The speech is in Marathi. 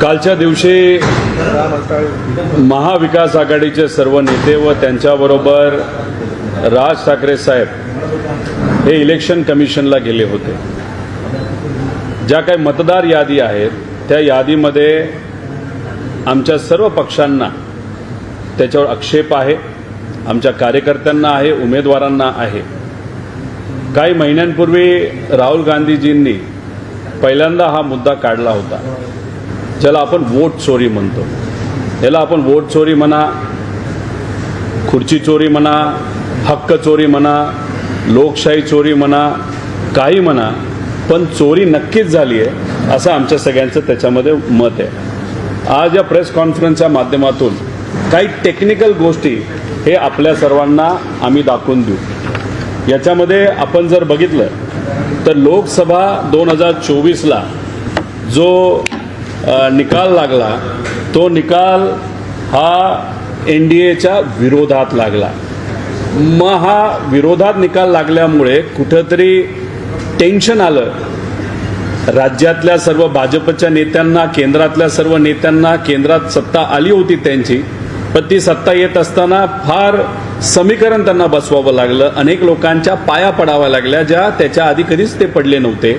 कालच्या दिवशी महाविकास आघाडीचे सर्व नेते व त्यांच्याबरोबर राज ठाकरे साहेब हे इलेक्शन कमिशनला गेले होते. ज्या काही मतदार यादी आहेत त्या यादीमध्ये आमच्या सर्व पक्षांना त्याच्यावर आक्षेप आहे, आमच्या कार्यकर्त्यांना आहे, उमेदवारांना आहे. काही महिन्यांपूर्वी राहुल गांधीजींनी पहिल्यांदा हा मुद्दा काढला होता, ज्याला आपण वोट चोरी म्हणतो. याला आपण वोट चोरी म्हणा, खुर्ची चोरी म्हणा, हक्क चोरी म्हणा, लोकशाही चोरी म्हणा, काही म्हणा, पण चोरी नक्कीच झाली आहे असं आमच्या सगळ्यांचं त्याच्यामध्ये मत आहे. आज या प्रेस कॉन्फरन्सच्या माध्यमातून काही टेक्निकल गोष्टी हे आपल्या सर्वांना आम्ही दाखवून देऊ. याच्यामध्ये आपण जर बघितलं तर लोकसभा 2024ला जो निकाल लागला तो निकाल हा एनडीएच्या विरोधात लागला. मग हा विरोधात निकाल लागल्यामुळे कुठंतरी टेन्शन आलं राज्यातल्या सर्व भाजपच्या नेत्यांना, केंद्रातल्या सर्व नेत्यांना. केंद्रात सत्ता आली होती त्यांची, पण ती सत्ता येत असताना फार समीकरण त्यांना बसवावं लागलं. अनेक लोकांच्या पाया पडाव्या लागल्या ज्या त्याच्या आधी कधीच ते पडले नव्हते.